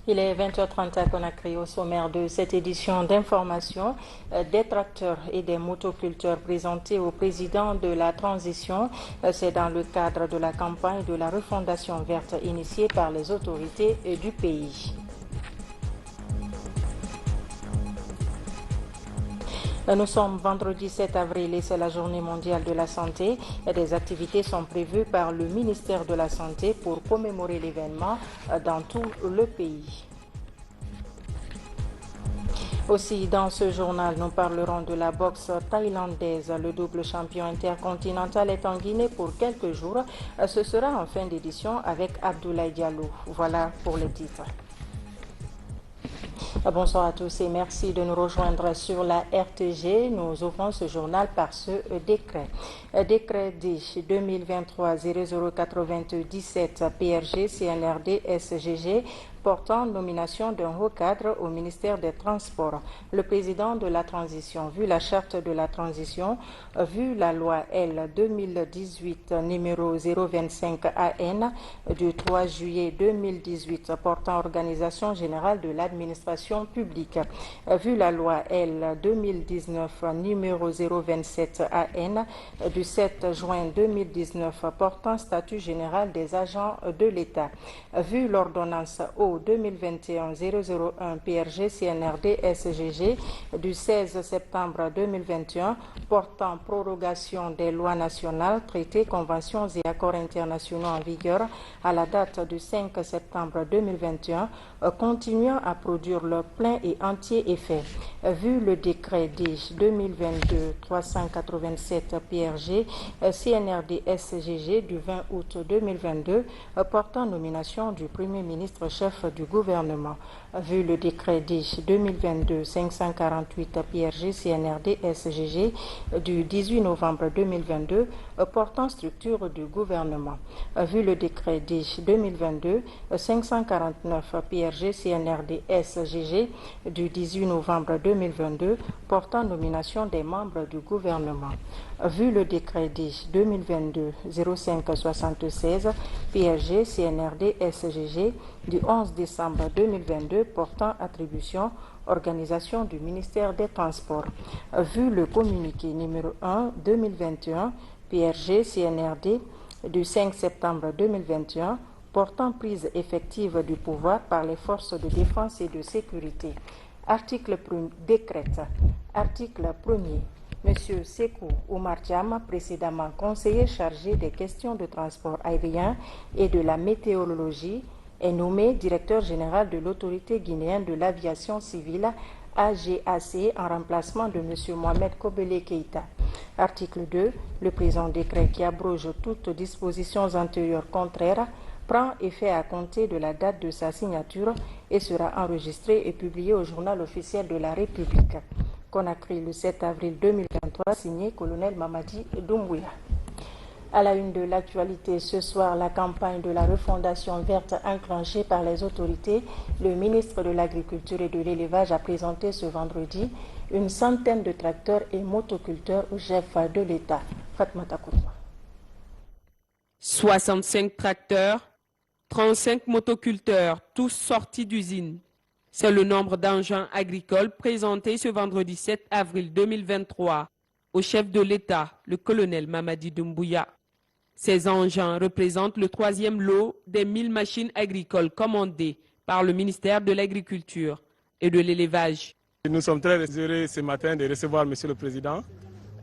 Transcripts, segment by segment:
Il est 20h30 à Conakry. Au sommaire de cette édition d'information, des tracteurs et des motoculteurs présentés au président de la transition. C'est dans le cadre de la campagne de la refondation verte initiée par les autorités du pays. Nous sommes vendredi 7 avril et c'est la journée mondiale de la santé. Des activités sont prévues par le ministère de la Santé pour commémorer l'événement dans tout le pays. Aussi, dans ce journal, nous parlerons de la boxe thaïlandaise. Le double champion intercontinental est en Guinée pour quelques jours. Ce sera en fin d'édition avec Abdoulaye Diallo. Voilà pour les titres. Bonsoir à tous et merci de nous rejoindre sur la RTG. Nous ouvrons ce journal par ce décret. Décret DICH 2023-0097 PRG CNRD SGG portant nomination d'un haut cadre au ministère des Transports. Le président de la transition, vu la charte de la transition, vu la loi L 2018 numéro 025 AN du 3 juillet 2018 portant organisation générale de l'administration publique, vu la loi L 2019 numéro 027 AN du 7 juin 2019 portant statut général des agents de l'État, vu l'ordonnance O 2021-001 PRG CNRD SGG du 16 septembre 2021 portant prorogation des lois nationales, traités, conventions et accords internationaux en vigueur à la date du 5 septembre 2021, continuant à produire leur plein et entier effet. Vu le décret DICH 2022-387 PRG CNRD SGG du 20 août 2022 portant nomination du Premier ministre chef du gouvernement, vu le décret DICH 2022-548 PRG CNRD SGG du 18 novembre 2022 portant structure du gouvernement, vu le décret DICH 2022-549 PRG CNRD SGG du 18 novembre 2022 portant nomination des membres du gouvernement, vu le décret DICH 2022-0576 PRG CNRD SGG du 11 décembre 2022 portant attribution, organisation du ministère des Transports, vu le communiqué numéro 1 2021 PRG CNRD du 5 septembre 2021 portant prise effective du pouvoir par les forces de défense et de sécurité. Article 1, décrète. Article 1er. Monsieur Sekou Oumar Thiam, précédemment conseiller chargé des questions de transport aérien et de la météorologie, est nommé directeur général de l'autorité guinéenne de l'aviation civile AGAC en remplacement de M. Mohamed Kobele Keïta. Article 2. Le présent décret qui abroge toutes dispositions antérieures contraires prend effet à compter de la date de sa signature et sera enregistré et publié au journal officiel de la République. Conakry, le 7 avril 2023, signé Colonel Mamadi Doumbouya. À la une de l'actualité ce soir, la campagne de la refondation verte enclenchée par les autorités, le ministre de l'Agriculture et de l'Élevage a présenté ce vendredi une centaine de tracteurs et motoculteurs au chef de l'État. Fatmata Kourma. 65 tracteurs, 35 motoculteurs, tous sortis d'usine. C'est le nombre d'engins agricoles présentés ce vendredi 7 avril 2023 au chef de l'État, le colonel Mamadi Doumbouya. Ces engins représentent le 3e lot des 1000 machines agricoles commandées par le ministère de l'Agriculture et de l'Élevage. Nous sommes très heureux ce matin de recevoir M. le Président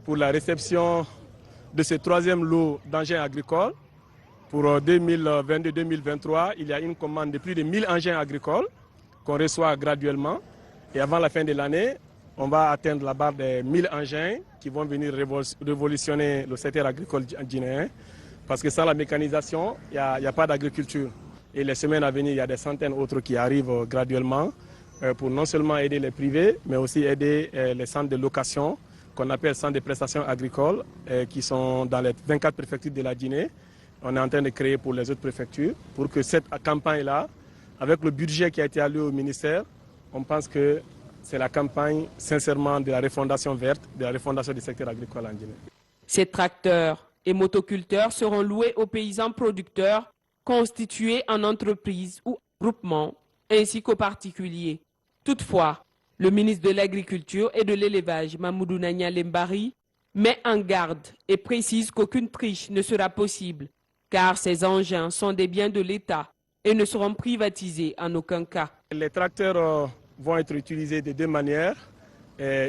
pour la réception de ce 3e lot d'engins agricoles. Pour 2022-2023, il y a une commande de plus de 1000 engins agricoles qu'on reçoit graduellement. Et avant la fin de l'année, on va atteindre la barre des 1000 engins qui vont venir révolutionner le secteur agricole guinéen. Parce que sans la mécanisation, il n'y a pas d'agriculture. Et les semaines à venir, il y a des centaines d'autres qui arrivent graduellement pour non seulement aider les privés, mais aussi aider les centres de location qu'on appelle centres de prestations agricoles qui sont dans les 24 préfectures de la Guinée. On est en train de créer pour les autres préfectures pour que cette campagne-là, avec le budget qui a été alloué au ministère, on pense que c'est la campagne, sincèrement, de la refondation verte, de la refondation du secteur agricole en Guinée. Ces tracteurs et motoculteurs seront loués aux paysans producteurs constitués en entreprises ou groupements, ainsi qu'aux particuliers. Toutefois, le ministre de l'Agriculture et de l'Élevage, Mamoudou Nanya Lembari, met en garde et précise qu'aucune triche ne sera possible, car ces engins sont des biens de l'État et ne seront privatisés en aucun cas. Les tracteurs vont être utilisés de deux manières.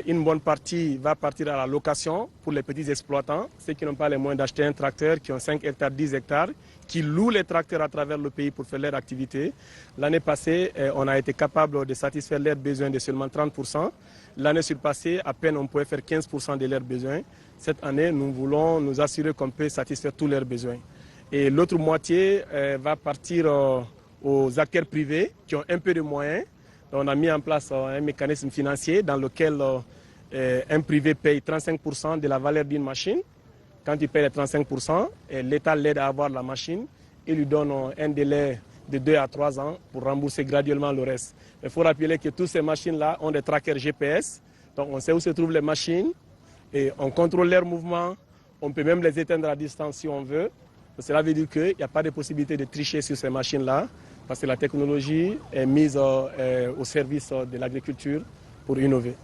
Une bonne partie va partir à la location pour les petits exploitants, ceux qui n'ont pas les moyens d'acheter un tracteur, qui ont 5 hectares, 10 hectares, qui louent les tracteurs à travers le pays pour faire leur activité. L'année passée, on a été capable de satisfaire leurs besoins de seulement 30%. L'année surpassée, à peine on pouvait faire 15% de leurs besoins. Cette année, nous voulons nous assurer qu'on peut satisfaire tous leurs besoins. Et l'autre moitié va partir aux acteurs privés qui ont un peu de moyens. On a mis en place un mécanisme financier dans lequel un privé paye 35% de la valeur d'une machine. Quand il paye les 35%, l'État l'aide à avoir la machine et lui donne un délai de 2 à 3 ans pour rembourser graduellement le reste. Il faut rappeler que toutes ces machines-là ont des trackers GPS. Donc on sait où se trouvent les machines et on contrôle leurs mouvements. On peut même les éteindre à distance si on veut. Cela veut dire qu'il n'y a pas de possibilité de tricher sur ces machines-là, parce que la technologie est mise au service de l'agriculture pour innover.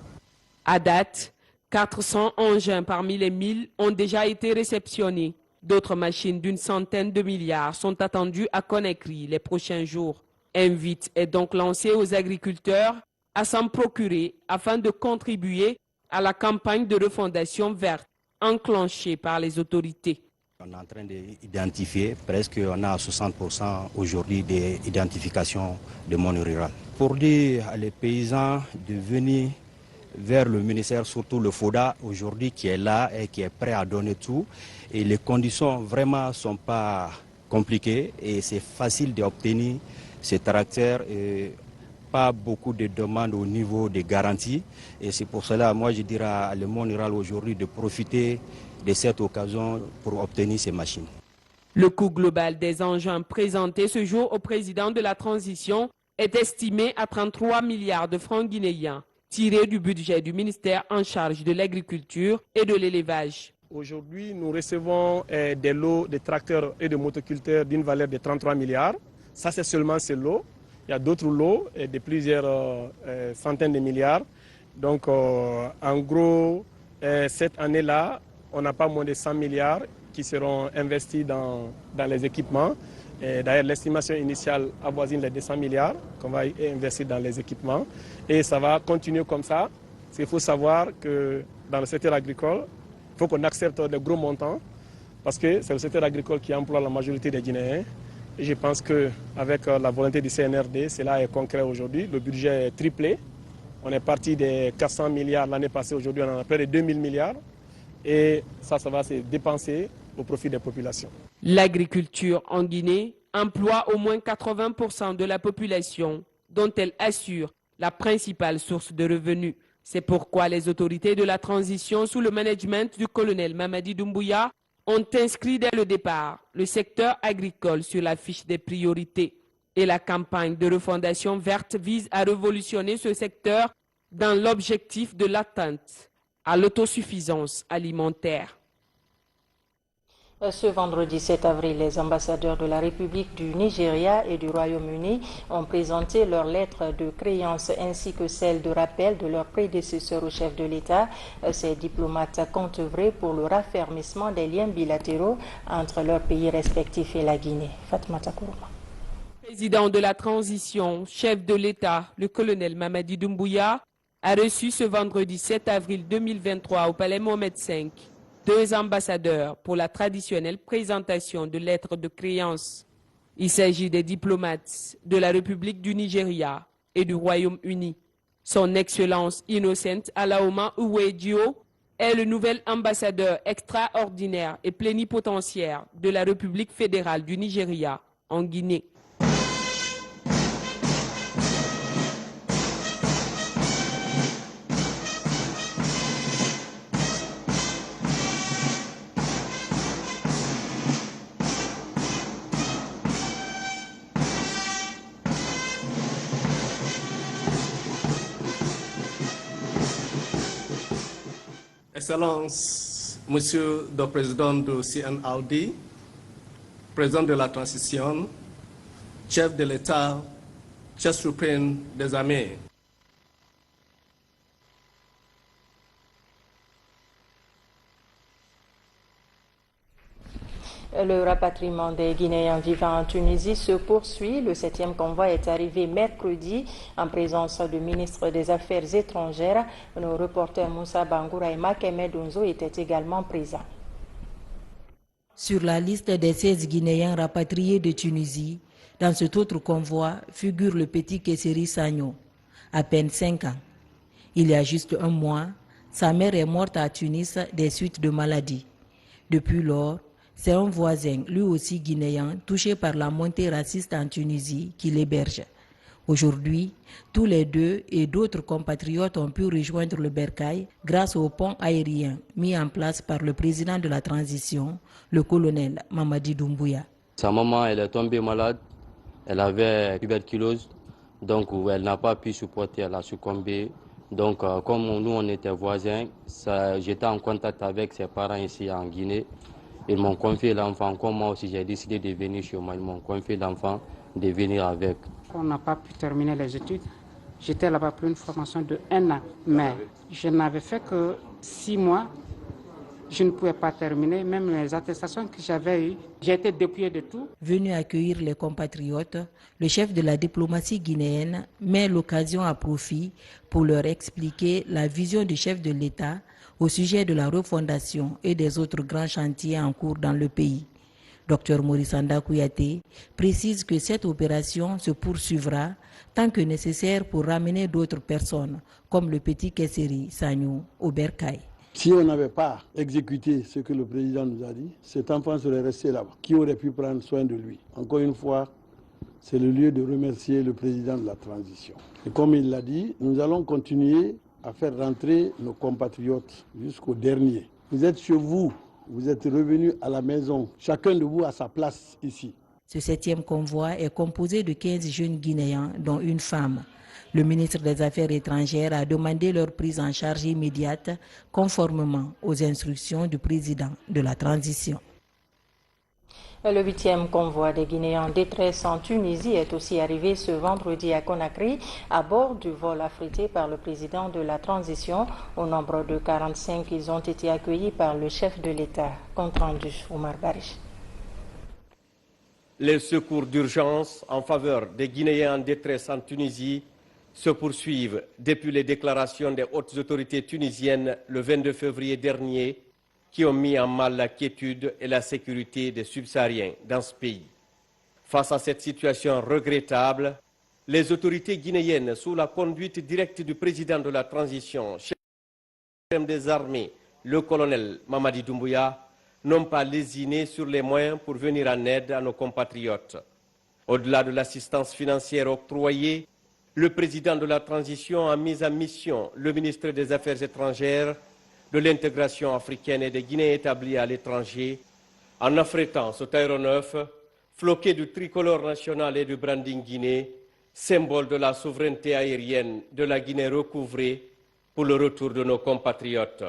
À date, 400 engins parmi les 1000 ont déjà été réceptionnés. D'autres machines d'une centaine de milliards sont attendues à Conakry les prochains jours. Invite est donc lancé aux agriculteurs à s'en procurer afin de contribuer à la campagne de refondation verte enclenchée par les autorités. On est en train d'identifier, presque on a 60% aujourd'hui d'identification de monde rural. Pour dire les paysans de venir vers le ministère, surtout le FODA aujourd'hui qui est là et qui est prêt à donner tout. Et les conditions vraiment ne sont pas compliquées et c'est facile d'obtenir ces tracteurs. Et pas beaucoup de demandes au niveau des garanties. Et c'est pour cela, moi je dirais le monde rural aujourd'hui de profiter de cette occasion pour obtenir ces machines. Le coût global des engins présentés ce jour au président de la transition est estimé à 33 milliards de francs guinéens, tirés du budget du ministère en charge de l'agriculture et de l'élevage. Aujourd'hui, nous recevons des lots de tracteurs et de motoculteurs d'une valeur de 33 milliards. Ça, c'est seulement ce lot. Il y a d'autres lots de plusieurs centaines de milliards. Donc, en gros, cette année-là, on n'a pas moins de 100 milliards qui seront investis dans les équipements. D'ailleurs, l'estimation initiale avoisine les 200 milliards qu'on va investir dans les équipements. Et ça va continuer comme ça. Il faut savoir que dans le secteur agricole, il faut qu'on accepte des gros montants parce que c'est le secteur agricole qui emploie la majorité des Guinéens. Et je pense qu'avec la volonté du CNRD, cela est concret aujourd'hui. Le budget est triplé. On est parti des 400 milliards l'année passée. Aujourd'hui, on en a près de 2000 milliards. Et ça va se dépenser au profit des populations. L'agriculture en Guinée emploie au moins 80% de la population, dont elle assure la principale source de revenus. C'est pourquoi les autorités de la transition sous le management du colonel Mamadi Doumbouya ont inscrit dès le départ le secteur agricole sur la fiche des priorités. Et la campagne de refondation verte vise à révolutionner ce secteur dans l'objectif de l'atteinte à l'autosuffisance alimentaire. Ce vendredi 7 avril, les ambassadeurs de la République du Nigeria et du Royaume-Uni ont présenté leurs lettres de créance ainsi que celles de rappel de leurs prédécesseurs au chef de l'État. Ces diplomates comptent œuvrer pour le raffermissement des liens bilatéraux entre leurs pays respectifs et la Guinée. Fatmata Kourouma. Président de la transition, chef de l'État, le colonel Mamadi Doumbouya, a reçu ce vendredi 7 avril 2023 au Palais Mohamed V 2 ambassadeurs pour la traditionnelle présentation de lettres de créance. Il s'agit des diplomates de la République du Nigeria et du Royaume-Uni. Son Excellence Innocent Alaoma Uwedio est le nouvel ambassadeur extraordinaire et plénipotentiaire de la République fédérale du Nigeria en Guinée. Excellence, Monsieur le Président de CNRD, Président de la Transition, Chef de l'État, Chef suprême des armées. Le rapatriement des Guinéens vivant en Tunisie se poursuit. Le 7e convoi est arrivé mercredi en présence du ministre des Affaires étrangères. Nos reporters Moussa Bangoura et Makeme Donzo étaient également présents. Sur la liste des 16 Guinéens rapatriés de Tunisie, dans cet autre convoi figure le petit Kesseri Sagno, à peine 5 ans. Il y a juste un mois, sa mère est morte à Tunis des suites de maladie. Depuis lors, c'est un voisin, lui aussi guinéen, touché par la montée raciste en Tunisie, qui l'héberge. Aujourd'hui, tous les deux et d'autres compatriotes ont pu rejoindre le Bercail grâce au pont aérien mis en place par le président de la transition, le colonel Mamadi Doumbouya. Sa maman, elle est tombée malade, elle avait tuberculose, donc elle n'a pas pu supporter, elle a succombé. Donc comme nous on était voisins, j'étais en contact avec ses parents ici en Guinée. Ils m'ont confié l'enfant, comme moi aussi j'ai décidé de venir chez moi, ils m'ont confié l'enfant de venir avec. On n'a pas pu terminer les études. J'étais là-bas pour une formation de 1 an, mais je n'avais fait que 6 mois. Je ne pouvais pas terminer, même les attestations que j'avais eues, j'ai été dépouillé de tout. Venu accueillir les compatriotes, le chef de la diplomatie guinéenne met l'occasion à profit pour leur expliquer la vision du chef de l'État au sujet de la refondation et des autres grands chantiers en cours dans le pays. Dr Morisanda Kouyaté précise que cette opération se poursuivra tant que nécessaire pour ramener d'autres personnes, comme le petit Kesseri Sagno au Bercail. Si on n'avait pas exécuté ce que le président nous a dit, cet enfant serait resté là-bas. Qui aurait pu prendre soin de lui? Encore une fois, c'est le lieu de remercier le président de la transition. Et comme il l'a dit, nous allons continuer à faire rentrer nos compatriotes jusqu'au dernier. Vous êtes chez vous, vous êtes revenus à la maison, chacun de vous a sa place ici. Ce 7e convoi est composé de 15 jeunes Guinéens, dont une femme. Le ministre des Affaires étrangères a demandé leur prise en charge immédiate, conformément aux instructions du président de la transition. Le 8e convoi des Guinéens en détresse en Tunisie est aussi arrivé ce vendredi à Conakry à bord du vol affrété par le président de la transition. Au nombre de 45, ils ont été accueillis par le chef de l'État. Compte rendu, Oumar Barish. Les secours d'urgence en faveur des Guinéens en détresse en Tunisie se poursuivent depuis les déclarations des hautes autorités tunisiennes le 22 février dernier qui ont mis en mal la quiétude et la sécurité des subsahariens dans ce pays. Face à cette situation regrettable, les autorités guinéennes, sous la conduite directe du président de la transition, chef des armées, le colonel Mamadi Doumbouya, n'ont pas lésiné sur les moyens pour venir en aide à nos compatriotes. Au-delà de l'assistance financière octroyée, le président de la transition a mis en mission le ministre des Affaires étrangères, de l'intégration africaine et des Guinéens établis à l'étranger, en affrétant cet aéronef floqué du tricolore national et du branding Guinée, symbole de la souveraineté aérienne de la Guinée recouvrée pour le retour de nos compatriotes.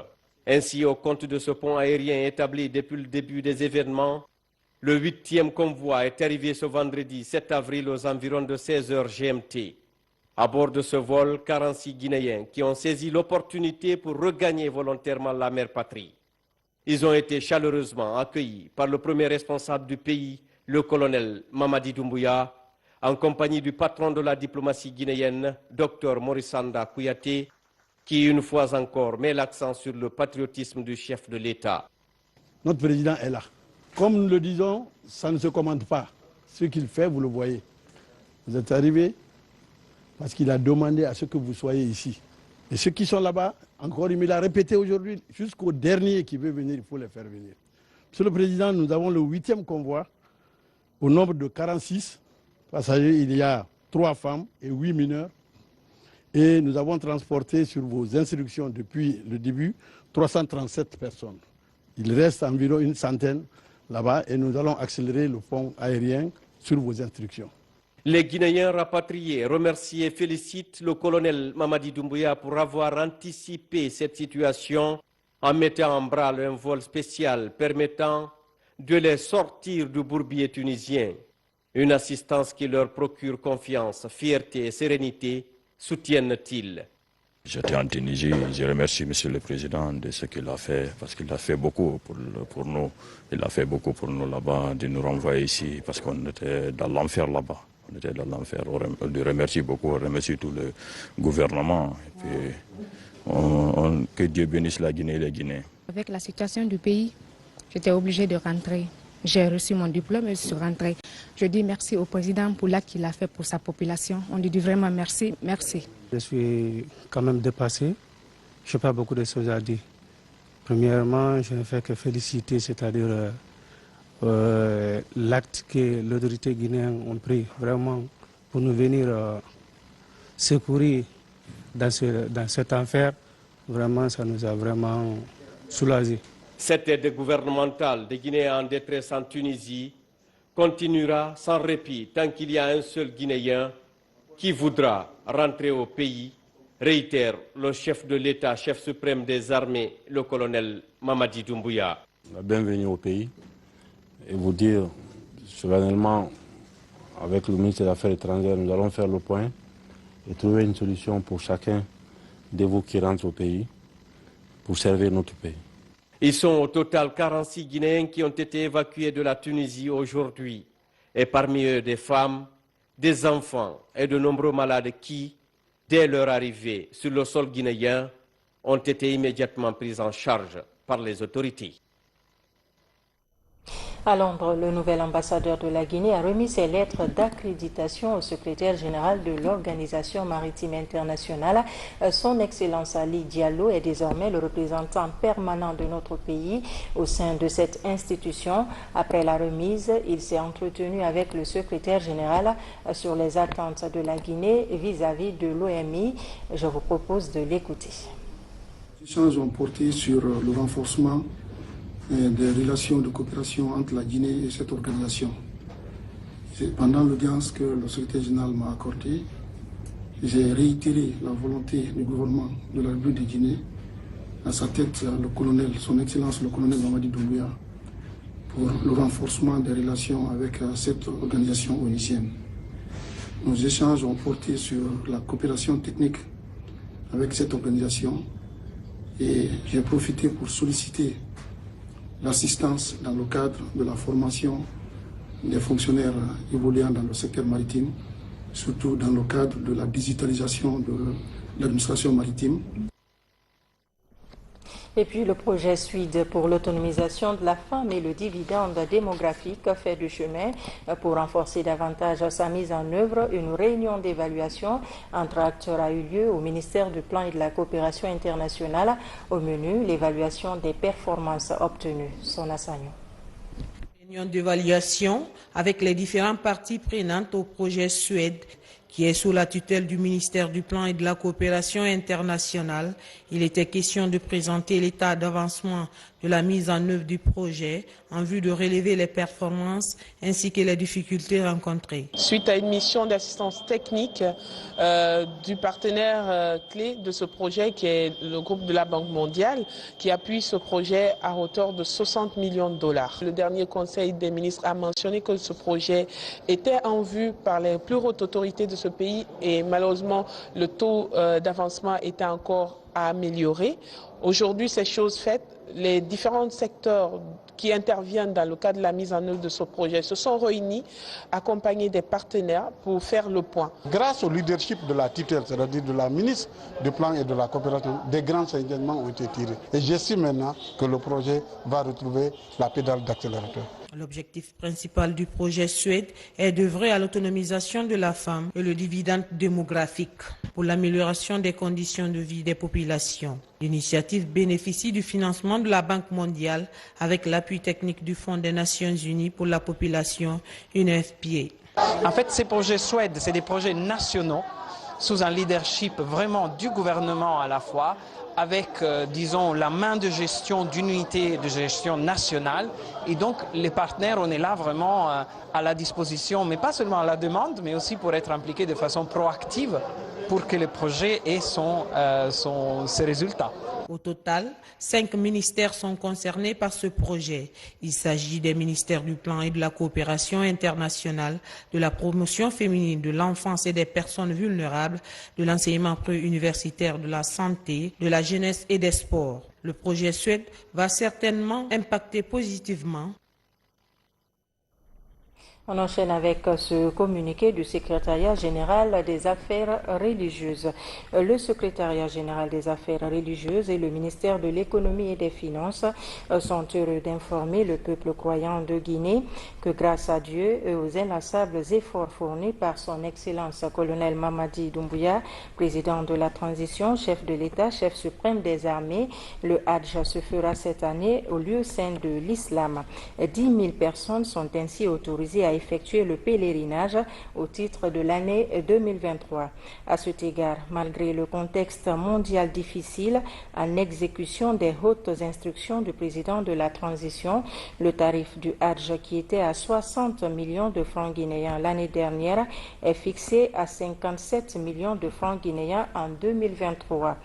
Ainsi, au compte de ce pont aérien établi depuis le début des événements, le 8e convoi est arrivé ce vendredi 7 avril aux environs de 16 h GMT. À bord de ce vol, 46 Guinéens qui ont saisi l'opportunité pour regagner volontairement la mère patrie. Ils ont été chaleureusement accueillis par le premier responsable du pays, le colonel Mamadi Doumbouya, en compagnie du patron de la diplomatie guinéenne, Dr Morisanda Kouyaté, qui une fois encore met l'accent sur le patriotisme du chef de l'État. Notre président est là. Comme nous le disons, ça ne se commande pas. Ce qu'il fait, vous le voyez. Vous êtes arrivés parce qu'il a demandé à ce que vous soyez ici. Et ceux qui sont là-bas, encore, il me l'a répété aujourd'hui, jusqu'au dernier qui veut venir, il faut les faire venir. Monsieur le Président, nous avons le 8e convoi, au nombre de 46 passagers. Il y a 3 femmes et 8 mineurs. Et nous avons transporté sur vos instructions depuis le début 337 personnes. Il reste environ une centaine là-bas et nous allons accélérer le pont aérien sur vos instructions. Les Guinéens rapatriés remercient et félicitent le colonel Mamadi Doumbouya pour avoir anticipé cette situation en mettant en branle un vol spécial permettant de les sortir du bourbier tunisien. Une assistance qui leur procure confiance, fierté et sérénité, soutiennent-ils. J'étais en Tunisie, je remercie M. le Président de ce qu'il a fait, parce qu'il a fait beaucoup pour nous. Il a fait beaucoup pour nous là-bas, de nous renvoyer ici, parce qu'on était dans l'enfer là-bas. On était dans l'enfer. On le remercie beaucoup, on remercie tout le gouvernement. Et puis, que Dieu bénisse la Guinée et les Guinéens. Avec la situation du pays, j'étais obligée de rentrer. J'ai reçu mon diplôme et je suis rentrée. Je dis merci au président pour l'acte qu'il a fait pour sa population. On lui dit vraiment merci, merci. Je suis quand même dépassé. Je n'ai pas beaucoup de choses à dire. Premièrement, je ne fais que féliciter, c'est-à-dire l'acte que l'autorité guinéenne a pris vraiment pour nous venir secourir dans cet enfer. Vraiment, ça nous a vraiment soulagés. Cette aide gouvernementale des Guinéens en détresse en Tunisie continuera sans répit tant qu'il y a un seul Guinéen qui voudra rentrer au pays, réitère le chef de l'État, chef suprême des armées, le colonel Mamadi Doumbouya. Bienvenue au pays et vous dire solennellement, avec le ministre des Affaires étrangères, nous allons faire le point et trouver une solution pour chacun de vous qui rentre au pays pour servir notre pays. Ils sont au total 46 Guinéens qui ont été évacués de la Tunisie aujourd'hui. Et parmi eux, des femmes, des enfants et de nombreux malades qui, dès leur arrivée sur le sol guinéen, ont été immédiatement pris en charge par les autorités. À Londres, le nouvel ambassadeur de la Guinée a remis ses lettres d'accréditation au secrétaire général de l'Organisation maritime internationale. Son Excellence Ali Diallo est désormais le représentant permanent de notre pays au sein de cette institution. Après la remise, il s'est entretenu avec le secrétaire général sur les attentes de la Guinée vis-à-vis de l'OMI. Je vous propose de l'écouter. Les échanges ont porté sur le renforcement des relations de coopération entre la Guinée et cette organisation. Pendant l'audience que le secrétaire général m'a accordée, j'ai réitéré la volonté du gouvernement de la République de Guinée, à sa tête le colonel, son Excellence le colonel Mamadi Doumbouya, pour le renforcement des relations avec cette organisation onisienne. Nos échanges ont porté sur la coopération technique avec cette organisation et j'ai profité pour solliciter l'assistance dans le cadre de la formation des fonctionnaires évoluant dans le secteur maritime, surtout dans le cadre de la digitalisation de l'administration maritime. Et puis le projet SUID pour l'autonomisation de la femme et le dividende démographique fait du chemin. Pour renforcer davantage sa mise en œuvre, une réunion d'évaluation entre acteurs a eu lieu au ministère du Plan et de la Coopération internationale. Au menu, l'évaluation des performances obtenues. Sona Sagno. Réunion d'évaluation avec les différentes parties prenantes au projet SUID qui est sous la tutelle du ministère du Plan et de la Coopération internationale. Il était question de présenter l'état d'avancement de la mise en œuvre du projet en vue de relever les performances ainsi que les difficultés rencontrées. Suite à une mission d'assistance technique du partenaire clé de ce projet qui est le groupe de la Banque mondiale qui appuie ce projet à hauteur de 60 millions de dollars. Le dernier conseil des ministres a mentionné que ce projet était en vue par les plus hautes autorités de ce pays et malheureusement le taux d'avancement était encore à améliorer. Aujourd'hui, ces choses faites, les différents secteurs qui interviennent dans le cadre de la mise en œuvre de ce projet se sont réunis, accompagnés des partenaires pour faire le point. Grâce au leadership de la tutelle, c'est-à-dire de la ministre du Plan et de la Coopération, des grands enseignements ont été tirés. Et j'estime maintenant que le projet va retrouver la pédale d'accélérateur. L'objectif principal du projet SUID est d'œuvrer à l'autonomisation de la femme et le dividende démographique pour l'amélioration des conditions de vie des populations. L'initiative bénéficie du financement de la Banque mondiale avec l'appui technique du Fonds des Nations Unies pour la population, UNFPA. En fait, ces projets SUID, c'est des projets nationaux sous un leadership vraiment du gouvernement à la fois, avec, disons, la main de gestion d'une unité de gestion nationale. Et donc, les partenaires, on est là vraiment à la disposition, mais pas seulement à la demande, mais aussi pour être impliqués de façon proactive pour que le projet ait ses résultats. Au total, 5 ministères sont concernés par ce projet. Il s'agit des ministères du Plan et de la coopération internationale, de la promotion féminine, de l'enfance et des personnes vulnérables, de l'enseignement pré-universitaire, de la santé, de la jeunesse et des sports. Le projet Suède va certainement impacter positivement. On enchaîne avec ce communiqué du secrétariat général des affaires religieuses. Le secrétariat général des affaires religieuses et le ministère de l'économie et des finances sont heureux d'informer le peuple croyant de Guinée que grâce à Dieu et aux inlassables efforts fournis par son Excellence colonel Mamadi Doumbouya, président de la transition, chef de l'État, chef suprême des armées, le Hajj se fera cette année au lieu saint de l'islam. 10 000 personnes sont ainsi autorisées à effectuer le pèlerinage au titre de l'année 2023. À cet égard, malgré le contexte mondial difficile, en exécution des hautes instructions du président de la transition, le tarif du Hajj qui était à 60 millions de francs guinéens l'année dernière est fixé à 57 millions de francs guinéens en 2023.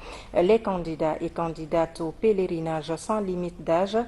Les candidats et candidates au pèlerinage sans limite d'âge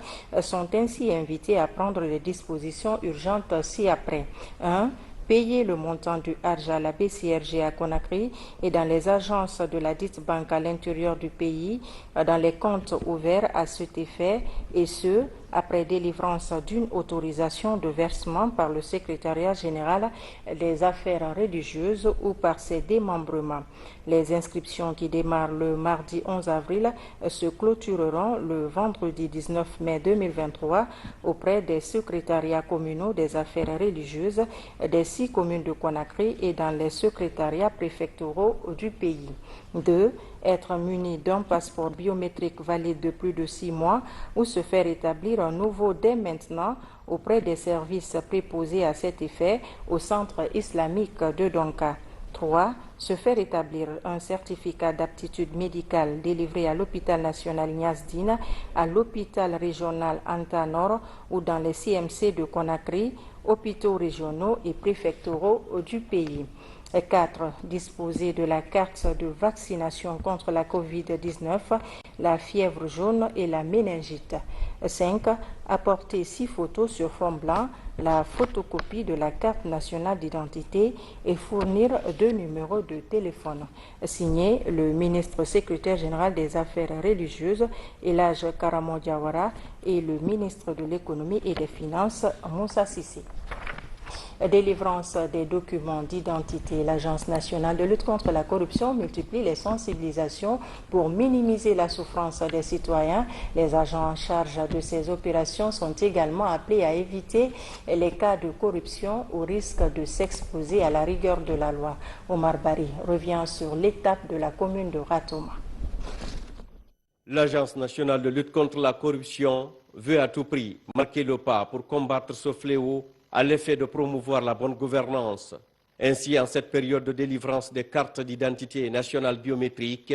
sont ainsi invités à prendre les dispositions urgentes ci-après. 1. Payer le montant du Hajj à la BCRG à Conakry et dans les agences de la dite banque à l'intérieur du pays, dans les comptes ouverts à cet effet, et ce, après délivrance d'une autorisation de versement par le secrétariat général des affaires religieuses ou par ses démembrements. Les inscriptions qui démarrent le mardi 11 avril se clôtureront le vendredi 19 mai 2023 auprès des secrétariats communaux des affaires religieuses des 6 communes de Conakry et dans les secrétariats préfectoraux du pays. 2. Être muni d'un passeport biométrique valide de plus de 6 mois ou se faire établir un nouveau dès maintenant auprès des services préposés à cet effet au centre islamique de Donka. 3. Se faire établir un certificat d'aptitude médicale délivré à l'hôpital national Niasdine, à l'hôpital régional Anta Nord ou dans les CMC de Conakry, hôpitaux régionaux et préfectoraux du pays. 4. Disposer de la carte de vaccination contre la COVID-19, la fièvre jaune et la méningite. 5. Apporter 6 photos sur fond blanc, la photocopie de la carte nationale d'identité et fournir 2 numéros de téléphone. Signé le ministre secrétaire général des Affaires religieuses, Elhadj Karamo Diawara, et le ministre de l'économie et des finances, Moussa Sissé. Délivrance des documents d'identité. L'Agence nationale de lutte contre la corruption multiplie les sensibilisations pour minimiser la souffrance des citoyens. Les agents en charge de ces opérations sont également appelés à éviter les cas de corruption au risque de s'exposer à la rigueur de la loi. Omar Bari revient sur l'étape de la commune de Ratoma. L'Agence nationale de lutte contre la corruption veut à tout prix marquer le pas pour combattre ce fléau à l'effet de promouvoir la bonne gouvernance. Ainsi, en cette période de délivrance des cartes d'identité nationale biométrique,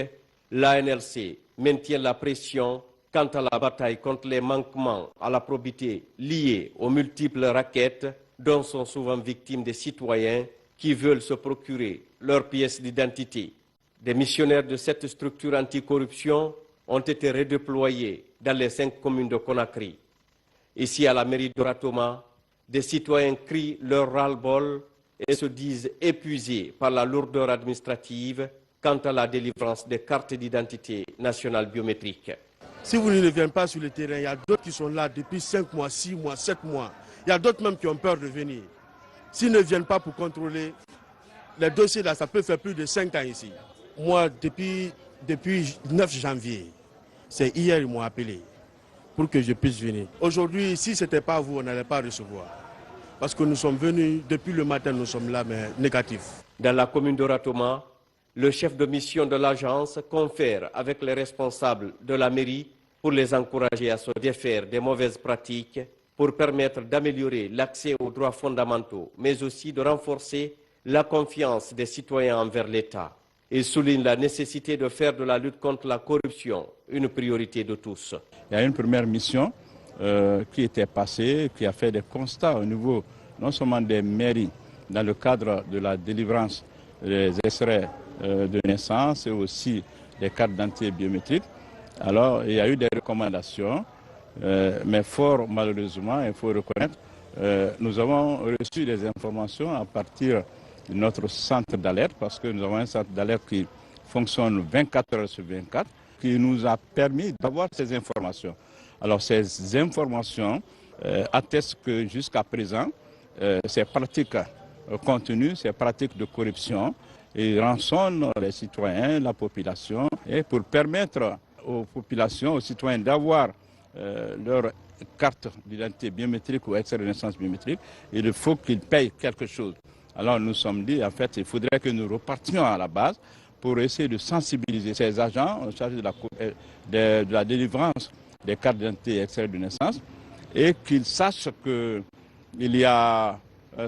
l'ANLC maintient la pression quant à la bataille contre les manquements à la probité liés aux multiples raquettes dont sont souvent victimes des citoyens qui veulent se procurer leurs pièces d'identité. Des missionnaires de cette structure anticorruption ont été redéployés dans les 5 communes de Conakry. Ici, à la mairie de Ratoma, des citoyens crient leur ras-le-bol et se disent épuisés par la lourdeur administrative quant à la délivrance des cartes d'identité nationale biométrique. Si vous ne venez pas sur le terrain, il y a d'autres qui sont là depuis 5 mois, 6 mois, 7 mois. Il y a d'autres même qui ont peur de venir. S'ils ne viennent pas pour contrôler, les dossiers là, ça peut faire plus de 5 ans ici. Moi, depuis 9 janvier, c'est hier qu'ils m'ont appelé pour que je puisse venir. Aujourd'hui, si ce n'était pas vous, on n'allait pas recevoir. Parce que nous sommes venus, depuis le matin, nous sommes là, mais négatifs. Dans la commune de Ratoma, le chef de mission de l'agence confère avec les responsables de la mairie pour les encourager à se défaire des mauvaises pratiques, pour permettre d'améliorer l'accès aux droits fondamentaux, mais aussi de renforcer la confiance des citoyens envers l'État. Il souligne la nécessité de faire de la lutte contre la corruption une priorité de tous. Il y a une première mission qui était passée, qui a fait des constats au niveau non seulement des mairies, dans le cadre de la délivrance des extraits de naissance et aussi des cartes d'identité biométriques. Alors, il y a eu des recommandations, mais fort malheureusement, il faut reconnaître, nous avons reçu des informations à partir de notre centre d'alerte, parce que nous avons un centre d'alerte qui fonctionne 24 heures sur 24, qui nous a permis d'avoir ces informations. Alors, ces informations attestent que jusqu'à présent, ces pratiques continuent, ces pratiques de corruption, et rançonnent les citoyens, la population, et pour permettre aux populations, aux citoyens d'avoir leur carte d'identité biométrique ou extrait de naissance biométrique, il faut qu'ils payent quelque chose. Alors nous sommes dit, en fait, il faudrait que nous repartions à la base pour essayer de sensibiliser ces agents chargés de la délivrance des cartes d'identité et extrait de naissance, et qu'ils sachent qu'il y a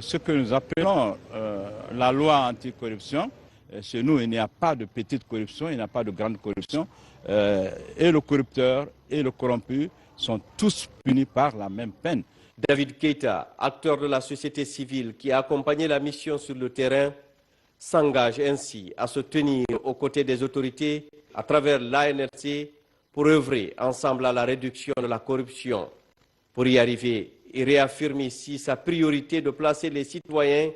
ce que nous appelons la loi anticorruption. Chez nous, il n'y a pas de petite corruption, il n'y a pas de grande corruption. Et le corrupteur et le corrompu sont tous punis par la même peine. David Keita, acteur de la société civile qui a accompagné la mission sur le terrain, s'engage ainsi à se tenir aux côtés des autorités à travers l'ANRC pour œuvrer ensemble à la réduction de la corruption. Pour y arriver, il réaffirme ici sa priorité de placer les citoyens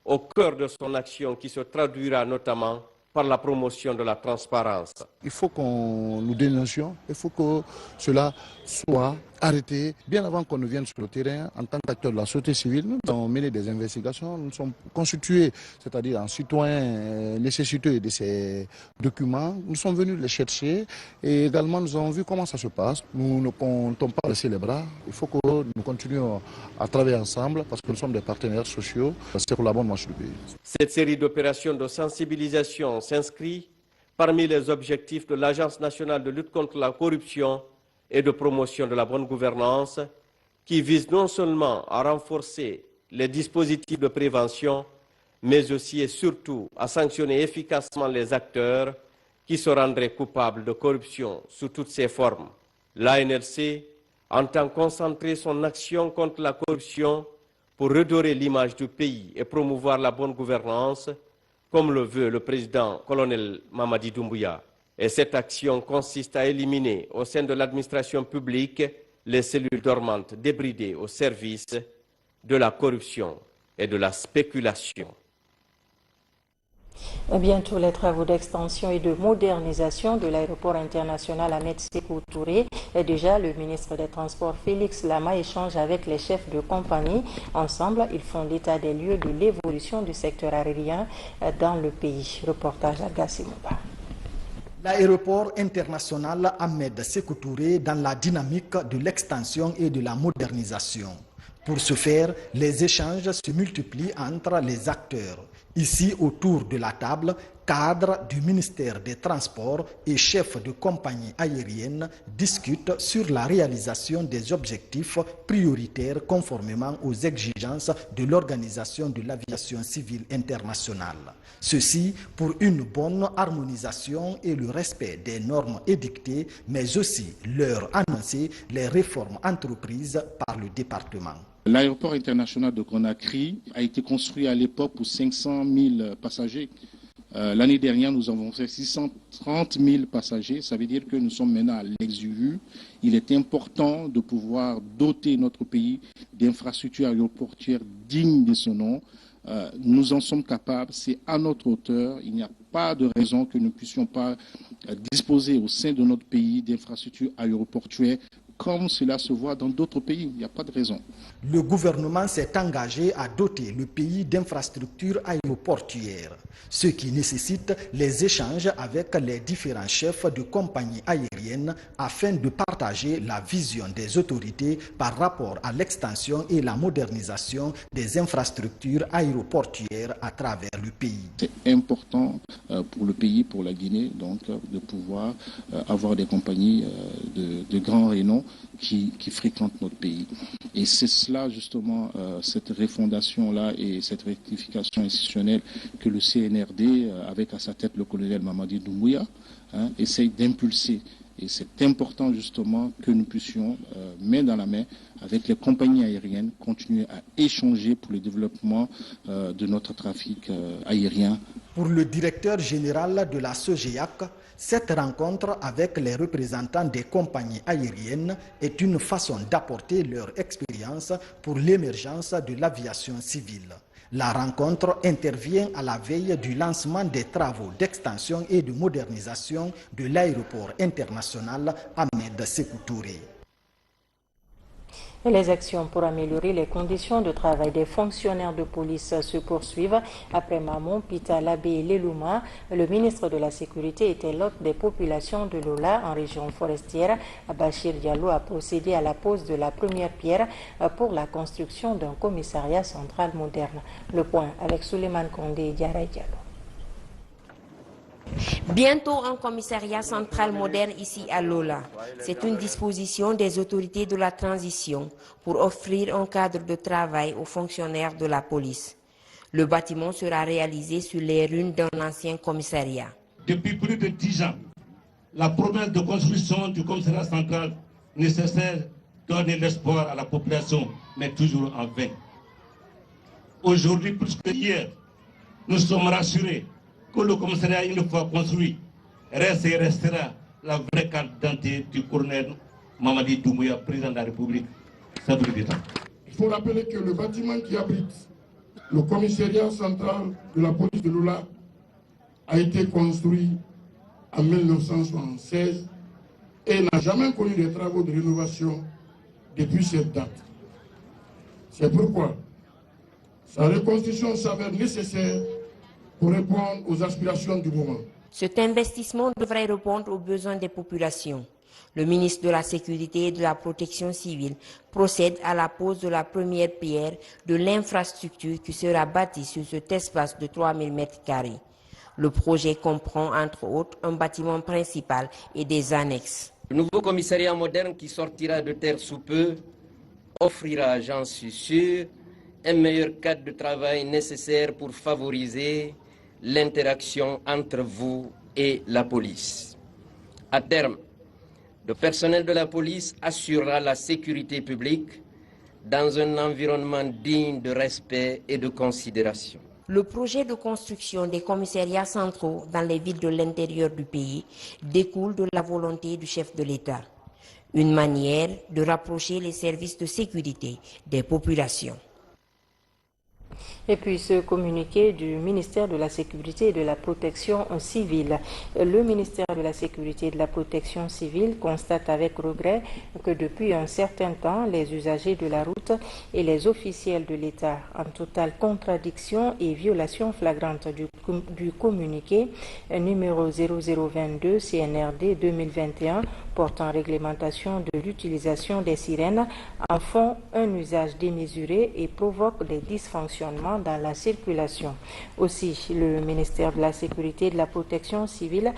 au cœur de son action qui se traduira notamment par la promotion de la transparence. Il faut qu'on nous dénoncions, il faut que cela soit arrêté. Bien avant qu'on ne vienne sur le terrain, en tant qu'acteur de la société civile, nous avons mené des investigations, nous sommes constitués, c'est-à-dire en citoyens nécessiteux de ces documents. Nous sommes venus les chercher et également nous avons vu comment ça se passe. Nous ne comptons pas laisser les bras, il faut que nous continuions à travailler ensemble parce que nous sommes des partenaires sociaux, c'est pour la bonne marche du pays. Cette série d'opérations de sensibilisation s'inscrit parmi les objectifs de l'Agence nationale de lutte contre la corruption et de promotion de la bonne gouvernance, qui vise non seulement à renforcer les dispositifs de prévention, mais aussi et surtout à sanctionner efficacement les acteurs qui se rendraient coupables de corruption sous toutes ses formes. L'ANRC entend concentrer son action contre la corruption pour redorer l'image du pays et promouvoir la bonne gouvernance, comme le veut le président colonel Mamadi Doumbouya. Et cette action consiste à éliminer au sein de l'administration publique les cellules dormantes débridées au service de la corruption et de la spéculation. Bientôt, les travaux d'extension et de modernisation de l'aéroport international Ahmed Sékou Touré. Et déjà, le ministre des Transports Félix Lama échange avec les chefs de compagnie. Ensemble, ils font l'état des lieux de l'évolution du secteur aérien dans le pays. Reportage à Gassimouba. L'aéroport international Ahmed Sékou Touré dans la dynamique de l'extension et de la modernisation. Pour ce faire, les échanges se multiplient entre les acteurs. Ici, autour de la table, cadres du ministère des Transports et chefs de compagnie aérienne discutent sur la réalisation des objectifs prioritaires conformément aux exigences de l'Organisation de l'aviation civile internationale. Ceci pour une bonne harmonisation et le respect des normes édictées, mais aussi leur annoncer les réformes entreprises par le département. L'aéroport international de Conakry a été construit à l'époque pour 500 000 passagers. L'année dernière, nous avons fait 630 000 passagers. Ça veut dire que nous sommes maintenant à l'exigu. Il est important de pouvoir doter notre pays d'infrastructures aéroportuaires dignes de ce nom. Nous en sommes capables, c'est à notre hauteur. Il n'y a pas de raison que nous ne puissions pas disposer au sein de notre pays d'infrastructures aéroportuaires comme cela se voit dans d'autres pays. Il n'y a pas de raison. Le gouvernement s'est engagé à doter le pays d'infrastructures aéroportuaires, ce qui nécessite les échanges avec les différents chefs de compagnies aériennes afin de partager la vision des autorités par rapport à l'extension et la modernisation des infrastructures aéroportuaires à travers le pays. C'est important pour le pays, pour la Guinée, donc, de pouvoir avoir des compagnies de grand renom qui fréquentent notre pays. Et c'est cela justement, cette refondation-là et cette rectification institutionnelle que le CNRD, avec à sa tête le colonel Mamadi Doumbouya, essaye d'impulser. Et c'est important justement que nous puissions, main dans la main, avec les compagnies aériennes, continuer à échanger pour le développement de notre trafic aérien Pour le directeur général de la SOGEAC, cette rencontre avec les représentants des compagnies aériennes est une façon d'apporter leur expérience pour l'émergence de l'aviation civile. La rencontre intervient à la veille du lancement des travaux d'extension et de modernisation de l'aéroport international Ahmed Sékou Touré. Les actions pour améliorer les conditions de travail des fonctionnaires de police se poursuivent. Après Mamon, Pita, Labé et Lelouma, le ministre de la Sécurité était l'hôte des populations de Lola en région forestière. Bachir Diallo a procédé à la pose de la première pierre pour la construction d'un commissariat central moderne. Le point avec Souleymane Kondé et Diarra Diallo. Bientôt un commissariat central moderne ici à Lola. C'est une disposition des autorités de la transition pour offrir un cadre de travail aux fonctionnaires de la police. Le bâtiment sera réalisé sur les ruines d'un ancien commissariat. Depuis plus de 10 ans, la promesse de construction du commissariat central nécessaire donne l'espoir à la population, mais toujours en vain. Aujourd'hui, plus que hier, nous sommes rassurés que le commissariat, une fois construit, reste et restera la vraie carte d'identité du colonel Mamadi Doumbouya, président de la République. Il faut rappeler que le bâtiment qui abrite le commissariat central de la police de Lola a été construit en 1976 et n'a jamais connu des travaux de rénovation depuis cette date. C'est pourquoi sa reconstruction s'avère nécessaire pour répondre aux aspirations du moment. Cet investissement devrait répondre aux besoins des populations. Le ministre de la Sécurité et de la Protection civile procède à la pose de la première pierre de l'infrastructure qui sera bâtie sur cet espace de 3000 m². Le projet comprend entre autres un bâtiment principal et des annexes. Le nouveau commissariat moderne qui sortira de terre sous peu offrira, j'en suis sûr, un meilleur cadre de travail nécessaire pour favoriser l'interaction entre vous et la police. À terme, le personnel de la police assurera la sécurité publique dans un environnement digne de respect et de considération. Le projet de construction des commissariats centraux dans les villes de l'intérieur du pays découle de la volonté du chef de l'État. Une manière de rapprocher les services de sécurité des populations. Et puis ce communiqué du ministère de la Sécurité et de la Protection civile. Le ministère de la Sécurité et de la Protection civile constate avec regret que depuis un certain temps, les usagers de la route et les officiels de l'État, en totale contradiction et violation flagrante du communiqué numéro 0022 CNRD 2021 portant réglementation de l'utilisation des sirènes, en font un usage démesuré et provoquent des dysfonctionnements dans la circulation. Aussi, le ministère de la Sécurité et de la Protection civile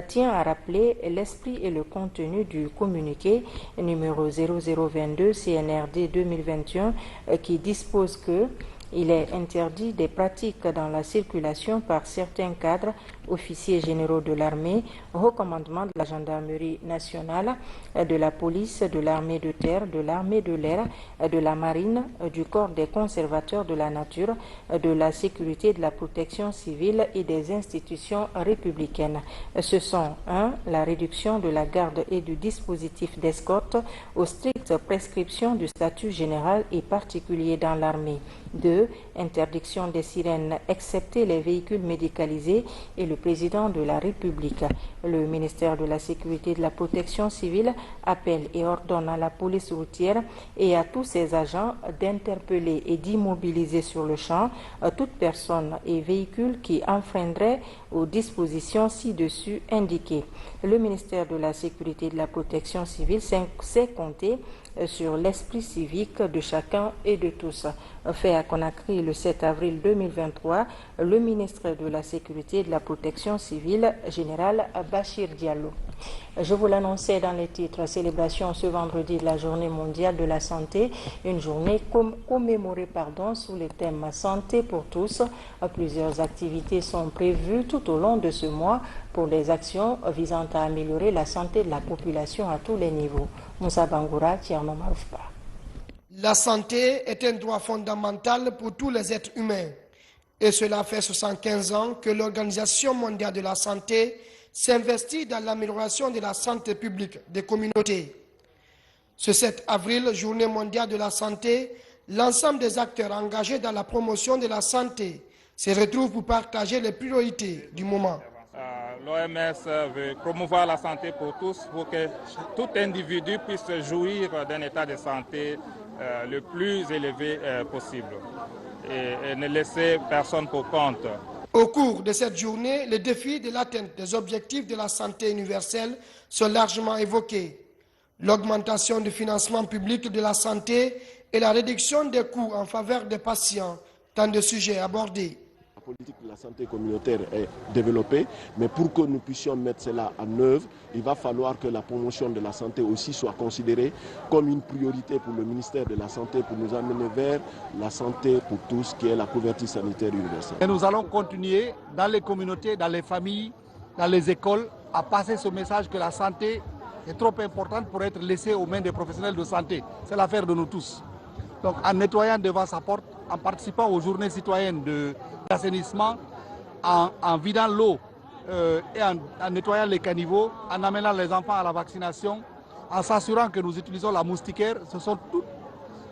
tient à rappeler l'esprit et le contenu du communiqué numéro 0022 CNRD 2021 qui dispose que il est interdit des pratiques dans la circulation par certains cadres, officiers généraux de l'armée, haut commandement de la gendarmerie nationale, de la police, de l'armée de terre, de l'armée de l'air, de la marine, du corps des conservateurs de la nature, de la sécurité et de la protection civile et des institutions républicaines. Ce sont 1. La réduction de la garde et du dispositif d'escorte aux strictes prescriptions du statut général et particulier dans l'armée. 2. Interdiction des sirènes, excepté les véhicules médicalisés, et le président de la République. Le ministère de la Sécurité et de la Protection civile appelle et ordonne à la police routière et à tous ses agents d'interpeller et d'immobiliser sur le champ toute personne et véhicule qui enfreindrait aux dispositions ci-dessus indiquées. Le ministère de la Sécurité et de la Protection civile sait compter sur l'esprit civique de chacun et de tous. Fait à Conakry le 7 avril 2023, le ministre de la Sécurité et de la Protection civile, général Bachir Diallo. Je vous l'annonçais dans les titres, célébration ce vendredi de la Journée mondiale de la santé, une journée commémorée sous le thème santé pour tous. Plusieurs activités sont prévues tout au long de ce mois pour les actions visant à améliorer la santé de la population à tous les niveaux. Moussa Bangoura, Thierno Maroufpa. La santé est un droit fondamental pour tous les êtres humains Et cela fait 75 ans que l'Organisation mondiale de la santé s'investit dans l'amélioration de la santé publique des communautés. Ce 7 avril, Journée mondiale de la santé, l'ensemble des acteurs engagés dans la promotion de la santé se retrouvent pour partager les priorités du moment. L'OMS veut promouvoir la santé pour tous, pour que tout individu puisse jouir d'un état de santé le plus élevé possible et ne laisser personne pour compte. Au cours de cette journée, les défis de l'atteinte des objectifs de la santé universelle sont largement évoqués. L'augmentation du financement public de la santé et la réduction des coûts en faveur des patients, tant de sujets abordés. La politique de la santé communautaire est développée, mais pour que nous puissions mettre cela en œuvre, il va falloir que la promotion de la santé aussi soit considérée comme une priorité pour le ministère de la Santé, pour nous amener vers la santé pour tous, qui est la couverture sanitaire universelle. Et nous allons continuer dans les communautés, dans les familles, dans les écoles, à passer ce message que la santé est trop importante pour être laissée aux mains des professionnels de santé. C'est l'affaire de nous tous. Donc en nettoyant devant sa porte, en participant aux journées citoyennes d'assainissement, en vidant l'eau et en nettoyant les caniveaux, en amenant les enfants à la vaccination, en s'assurant que nous utilisons la moustiquaire, ce sont toutes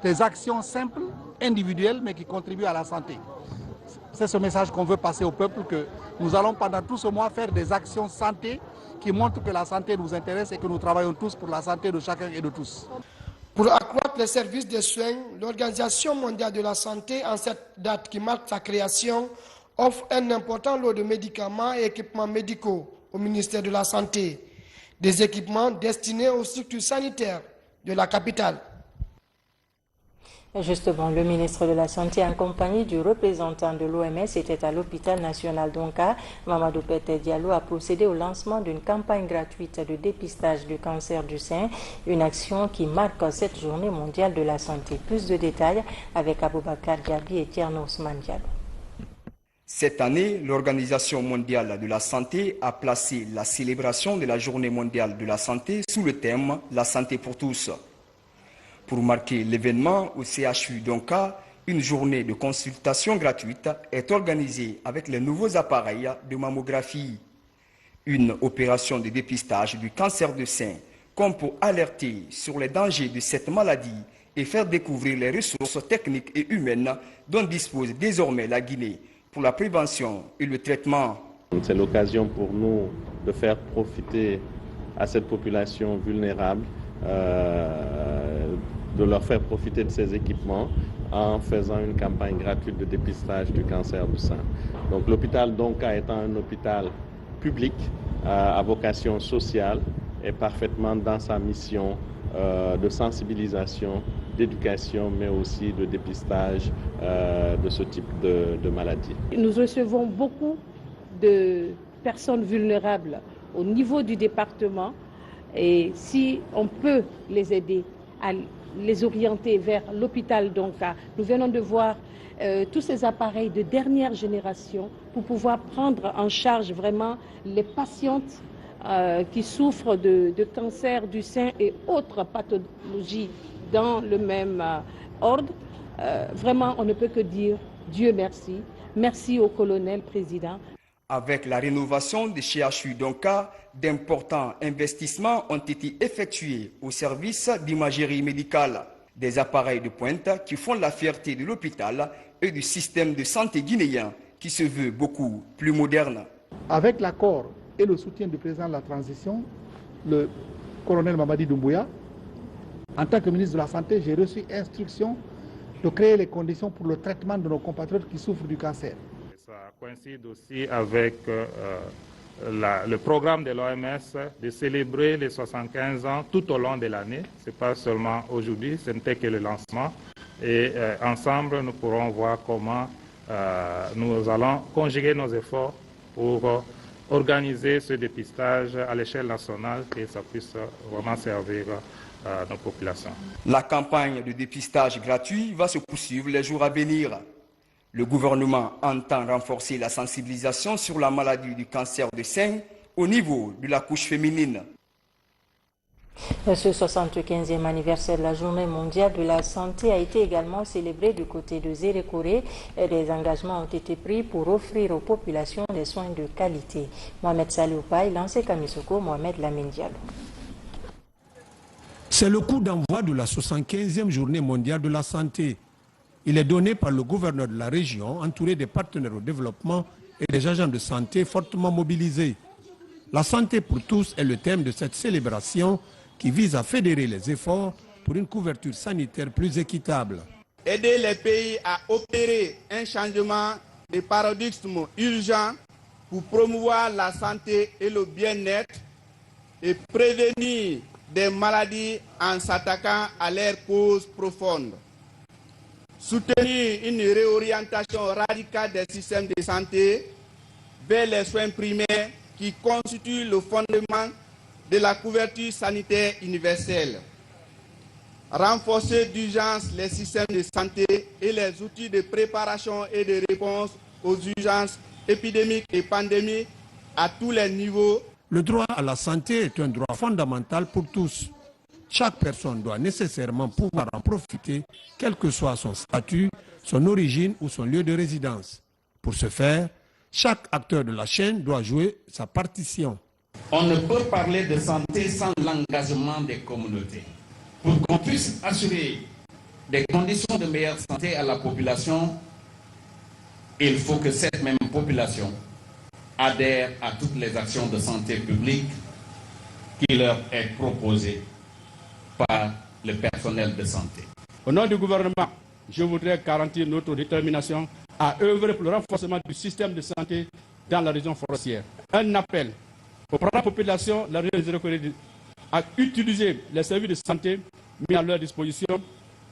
des actions simples, individuelles, mais qui contribuent à la santé. C'est ce message qu'on veut passer au peuple, que nous allons pendant tout ce mois faire des actions santé qui montrent que la santé nous intéresse et que nous travaillons tous pour la santé de chacun et de tous. Pour accroître les services de soins, l'Organisation mondiale de la santé, en cette date qui marque sa création, offre un important lot de médicaments et équipements médicaux au ministère de la Santé. Des équipements destinés aux structures sanitaires de la capitale. Justement, le ministre de la Santé en compagnie du représentant de l'OMS était à l'hôpital national d'Onka. Mamadou Pété Diallo a procédé au lancement d'une campagne gratuite de dépistage du cancer du sein, une action qui marque cette journée mondiale de la santé. Plus de détails avec Aboubakar Diaby et Tierno Ousmane Diallo. Cette année, l'Organisation mondiale de la santé a placé la célébration de la journée mondiale de la santé sous le thème « La santé pour tous ». Pour marquer l'événement au CHU d'Onka, une journée de consultation gratuite est organisée avec les nouveaux appareils de mammographie. Une opération de dépistage du cancer du sein, comme pour alerter sur les dangers de cette maladie et faire découvrir les ressources techniques et humaines dont dispose désormais la Guinée pour la prévention et le traitement. C'est l'occasion pour nous de faire profiter à cette population vulnérable de leur faire profiter de ces équipements en faisant une campagne gratuite de dépistage du cancer du sein. Donc l'hôpital d'Onka étant un hôpital public à vocation sociale est parfaitement dans sa mission de sensibilisation, d'éducation, mais aussi de dépistage de ce type de maladie. Nous recevons beaucoup de personnes vulnérables au niveau du département et si on peut les aider à les orienter vers l'hôpital d'Onka. Nous venons de voir tous ces appareils de dernière génération pour pouvoir prendre en charge vraiment les patientes qui souffrent de cancer du sein et autres pathologies dans le même ordre. Vraiment, on ne peut que dire Dieu merci. Merci au colonel président. Avec la rénovation des CHU d'Onka, d'importants investissements ont été effectués au service d'imagerie médicale. Des appareils de pointe qui font la fierté de l'hôpital et du système de santé guinéen qui se veut beaucoup plus moderne. Avec l'accord et le soutien du président de la transition, le colonel Mamadi Doumbouya, en tant que ministre de la Santé, j'ai reçu instruction de créer les conditions pour le traitement de nos compatriotes qui souffrent du cancer. Ça coïncide aussi avec le programme de l'OMS de célébrer les 75 ans tout au long de l'année. Ce n'est pas seulement aujourd'hui, ce n'était que le lancement. Et ensemble, nous pourrons voir comment nous allons conjuguer nos efforts pour organiser ce dépistage à l'échelle nationale et que ça puisse vraiment servir nos populations. La campagne de dépistage gratuit va se poursuivre les jours à venir. Le gouvernement entend renforcer la sensibilisation sur la maladie du cancer du sein au niveau de la couche féminine. Ce 75e anniversaire de la Journée mondiale de la santé a été également célébré du côté de Zérékoré et des engagements ont été pris pour offrir aux populations des soins de qualité. Mohamed Salioupaï, Lancé Kamisoko, Mohamed Lamine Diallo. C'est le coup d'envoi de la 75e Journée mondiale de la santé. Il est donné par le gouverneur de la région, entouré des partenaires au développement et des agents de santé fortement mobilisés. La santé pour tous est le thème de cette célébration qui vise à fédérer les efforts pour une couverture sanitaire plus équitable. Aider les pays à opérer un changement de paradigme urgent pour promouvoir la santé et le bien-être et prévenir des maladies en s'attaquant à leurs causes profondes. Soutenir une réorientation radicale des systèmes de santé vers les soins primaires qui constituent le fondement de la couverture sanitaire universelle. Renforcer d'urgence les systèmes de santé et les outils de préparation et de réponse aux urgences épidémiques et pandémiques à tous les niveaux. Le droit à la santé est un droit fondamental pour tous. Chaque personne doit nécessairement pouvoir en profiter, quel que soit son statut, son origine ou son lieu de résidence. Pour ce faire, chaque acteur de la chaîne doit jouer sa partition. On ne peut parler de santé sans l'engagement des communautés. Pour qu'on puisse assurer des conditions de meilleure santé à la population, il faut que cette même population adhère à toutes les actions de santé publique qui leur est proposées par le personnel de santé. Au nom du gouvernement, je voudrais garantir notre détermination à œuvrer pour le renforcement du système de santé dans la région forestière. Un appel pour la population de la région de Zérékoré à utiliser les services de santé mis à leur disposition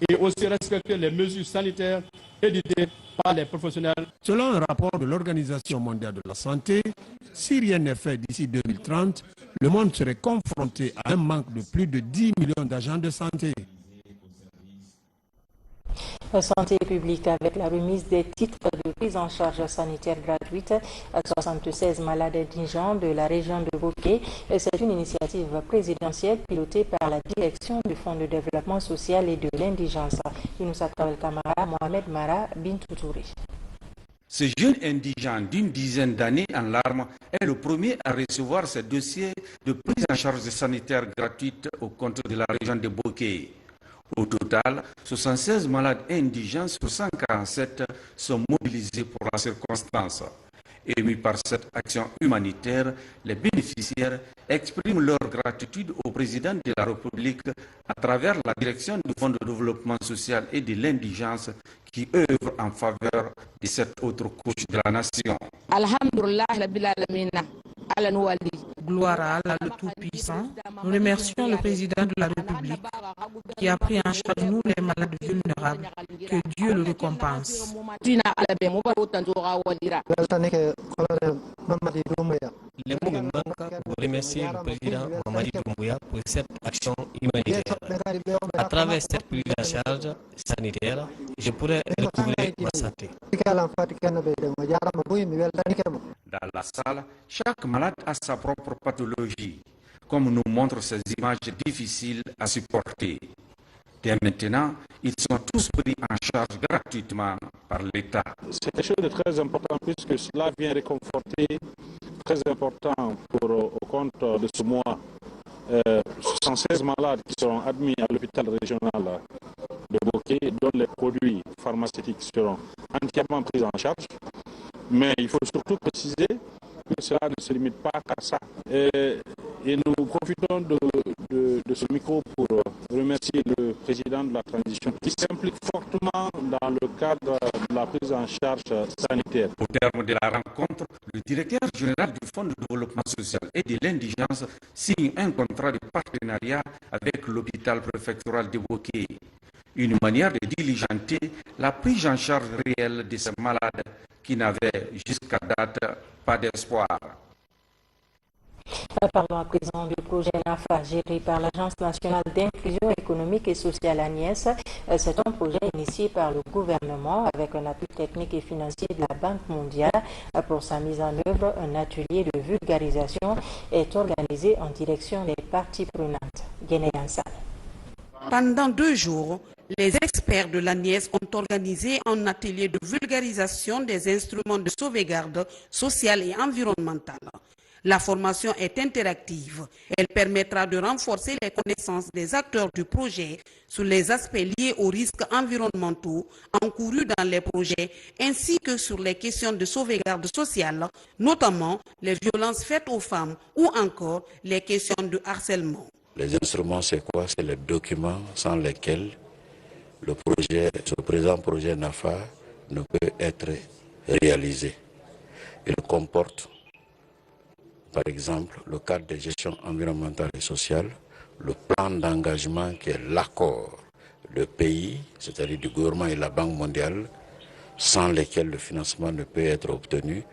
et aussi respecter les mesures sanitaires éditées par les professionnels. Selon un rapport de l'Organisation mondiale de la santé, si rien n'est fait d'ici 2030, le monde serait confronté à un manque de plus de 10 millions d'agents de santé. Santé publique avec la remise des titres de prise en charge sanitaire gratuite à 76 malades indigents de la région de Boké. C'est une initiative présidentielle pilotée par la direction du Fonds de développement social et de l'indigence. Younousa Kawel Kamara, Mohamed Mara, Bintou Touré. Ce jeune indigent d'une dizaine d'années en larmes est le premier à recevoir ce dossier de prise en charge sanitaire gratuite au compte de la région de Boké. Au total, 76 malades indigents sur 147 sont mobilisés pour la circonstance. Émus par cette action humanitaire, les bénéficiaires expriment leur gratitude au président de la République à travers la direction du Fonds de développement social et de l'indigence qui œuvre en faveur de cette autre couche de la nation. Gloire à Allah le Tout-Puissant. Nous remercions le président de la République qui a pris en charge nous les malades vulnérables. Que Dieu le récompense. Les mots me manquent pour remercier le président Mamadi Doumbouya pour cette action humanitaire. À travers cette prise en charge sanitaire, je pourrais recouvrer ma santé. Dans la salle, chaque malade a sa propre pathologie, comme nous montrent ces images difficiles à supporter. Dès maintenant, ils sont tous pris en charge gratuitement par l'État. C'est quelque chose de très important puisque cela vient réconforter, très important au compte de ce mois. 116 malades qui seront admis à l'hôpital régional de Boké, dont les produits pharmaceutiques seront entièrement pris en charge. Mais il faut surtout préciser que cela ne se limite pas qu'à ça. Et nous profitons de ce micro pour remercier le président de la transition qui s'implique fortement dans le cadre de la prise en charge sanitaire. Au terme de la rencontre, le directeur général du Fonds de développement social et de l'indigence signe un contrat de partenariat avec l'hôpital préfectoral de Boké. Une manière de diligenter la prise en charge réelle de ces malades qui n'avaient jusqu'à date pas d'espoir. Parlons à présent du projet NAFA géré par l'Agence nationale d'inclusion économique et sociale Agnès. C'est un projet initié par le gouvernement avec un appui technique et financier de la Banque mondiale. Pour sa mise en œuvre, un atelier de vulgarisation est organisé en direction des parties prenantes. Guénéen-Sall. Pendant 2 jours, les experts de l'ANIES ont organisé un atelier de vulgarisation des instruments de sauvegarde sociale et environnementale. La formation est interactive. Elle permettra de renforcer les connaissances des acteurs du projet sur les aspects liés aux risques environnementaux encourus dans les projets ainsi que sur les questions de sauvegarde sociale, notamment les violences faites aux femmes ou encore les questions de harcèlement. Les instruments, c'est quoi? C'est les documents sans lesquels ce présent projet NAFA ne peut être réalisé. Il comporte, par exemple, le cadre de gestion environnementale et sociale, le plan d'engagement qui est l'accord de pays, c'est-à-dire du gouvernement et la Banque mondiale, sans lesquels le financement ne peut être obtenu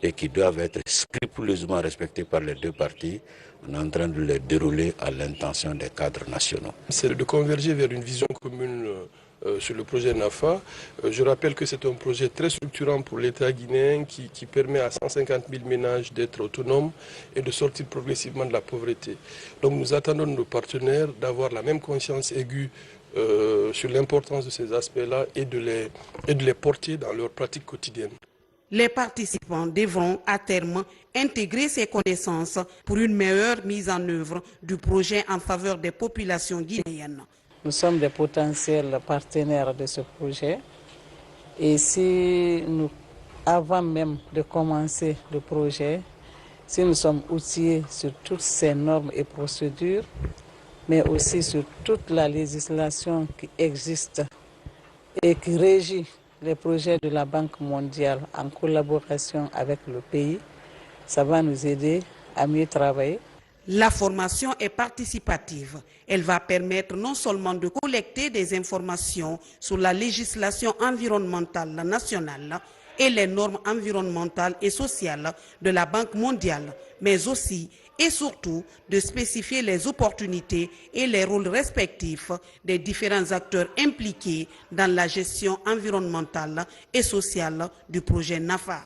et qui doivent être scrupuleusement respectés par les 2 parties. On est en train de les dérouler à l'intention des cadres nationaux. C'est de converger vers une vision commune sur le projet NAFA. Je rappelle que c'est un projet très structurant pour l'État guinéen qui permet à 150 000 ménages d'être autonomes et de sortir progressivement de la pauvreté. Donc nous attendons de nos partenaires d'avoir la même conscience aiguë sur l'importance de ces aspects-là et de les porter dans leur pratique quotidienne. Les participants devront à terme intégrer ces connaissances pour une meilleure mise en œuvre du projet en faveur des populations guinéennes. Nous sommes des potentiels partenaires de ce projet et si nous, avant même de commencer le projet, si nous sommes outillés sur toutes ces normes et procédures, mais aussi sur toute la législation qui existe et qui régit les projets de la Banque mondiale en collaboration avec le pays, ça va nous aider à mieux travailler. La formation est participative. Elle va permettre non seulement de collecter des informations sur la législation environnementale nationale et les normes environnementales et sociales de la Banque mondiale, mais aussi et surtout de spécifier les opportunités et les rôles respectifs des différents acteurs impliqués dans la gestion environnementale et sociale du projet NAFA.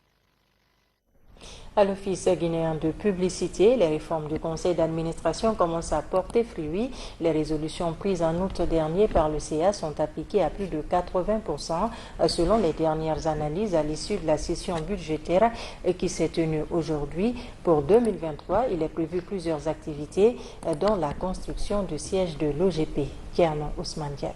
À l'Office guinéen de publicité, les réformes du conseil d'administration commencent à porter fruit. Les résolutions prises en août dernier par le CA sont appliquées à plus de 80% selon les dernières analyses à l'issue de la session budgétaire qui s'est tenue aujourd'hui. Pour 2023, il est prévu plusieurs activités dont la construction de sièges de l'OGP. Kiana Ousmane Diallo.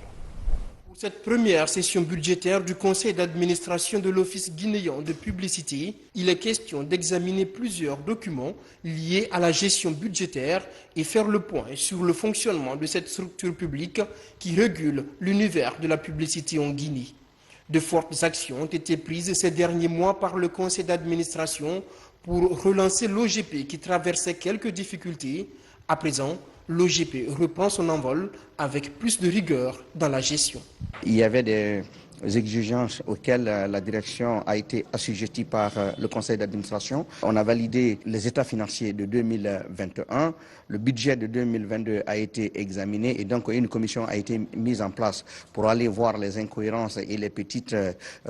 Pour cette première session budgétaire du conseil d'administration de l'Office guinéen de publicité, il est question d'examiner plusieurs documents liés à la gestion budgétaire et faire le point sur le fonctionnement de cette structure publique qui régule l'univers de la publicité en Guinée. De fortes actions ont été prises ces derniers mois par le conseil d'administration pour relancer l'OGP qui traversait quelques difficultés. À présent, l'OGP reprend son envol avec plus de rigueur dans la gestion. Il y avait des exigences auxquelles la direction a été assujettie par le conseil d'administration. On a validé les états financiers de 2021. Le budget de 2022 a été examiné et donc une commission a été mise en place pour aller voir les incohérences et les petites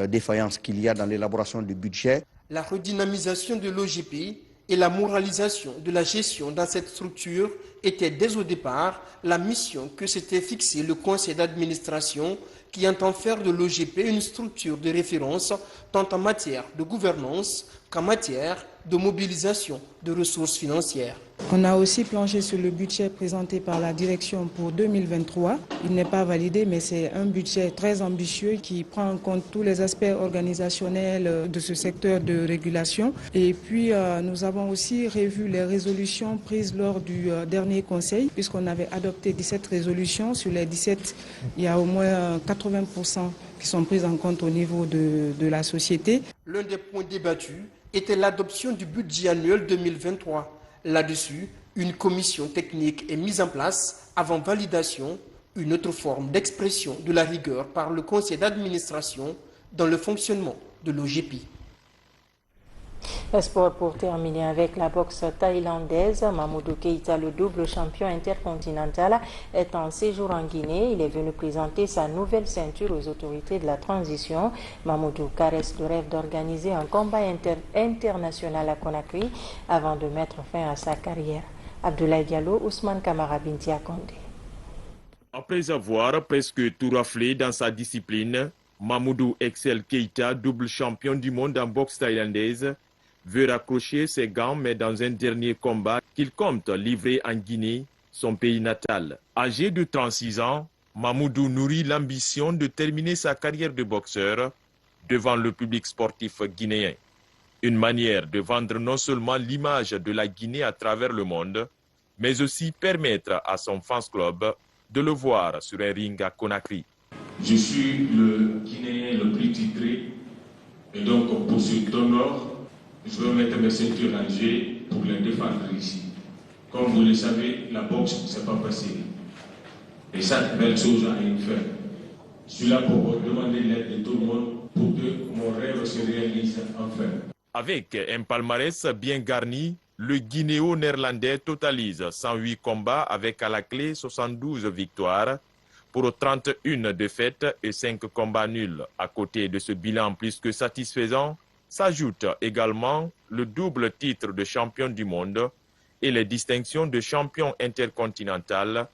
défaillances qu'il y a dans l'élaboration du budget. La redynamisation de l'OGP et la moralisation de la gestion dans cette structure était dès au départ la mission que s'était fixée le conseil d'administration qui entend faire de l'OGP une structure de référence tant en matière de gouvernance qu'en matière de mobilisation de ressources financières. On a aussi planché sur le budget présenté par la direction pour 2023. Il n'est pas validé, mais c'est un budget très ambitieux qui prend en compte tous les aspects organisationnels de ce secteur de régulation. Et puis, nous avons aussi revu les résolutions prises lors du dernier conseil, puisqu'on avait adopté 17 résolutions. Sur les 17, il y a au moins 80% qui sont prises en compte au niveau de la société. L'un des points débattus était l'adoption du budget annuel 2023. Là-dessus, une commission technique est mise en place avant validation, une autre forme d'expression de la rigueur par le conseil d'administration dans le fonctionnement de l'OGP. Sport pour terminer avec la boxe thaïlandaise. Mamoudou Keïta, le double champion intercontinental, est en séjour en Guinée. Il est venu présenter sa nouvelle ceinture aux autorités de la transition. Mamoudou caresse le rêve d'organiser un combat international à Conakry avant de mettre fin à sa carrière. Abdoulaye Diallo, Ousmane Kamara Bintia Kondé. Après avoir presque tout raflé dans sa discipline, Mamoudou Excel Keita, double champion du monde en boxe thaïlandaise, veut raccrocher ses gants, mais dans un dernier combat qu'il compte livrer en Guinée, son pays natal. Âgé de 36 ans, Mamoudou nourrit l'ambition de terminer sa carrière de boxeur devant le public sportif guinéen. Une manière de vendre non seulement l'image de la Guinée à travers le monde, mais aussi permettre à son fans club de le voir sur un ring à Conakry. Je suis le Guinéen le plus titré et donc pour cet honneur, je vais mettre mes ceintures en jeu pour les défendre ici. Comme vous le savez, la boxe, c'est pas facile. Et chaque belle chose a une fin. Je suis là pour demander l'aide de tout le monde pour que mon rêve se réalise enfin. Avec un palmarès bien garni, le Guinéo-néerlandais totalise 108 combats avec à la clé 72 victoires pour 31 défaites et 5 combats nuls. À côté de ce bilan plus que satisfaisant, s'ajoute également le double titre de champion du monde et les distinctions de champion intercontinental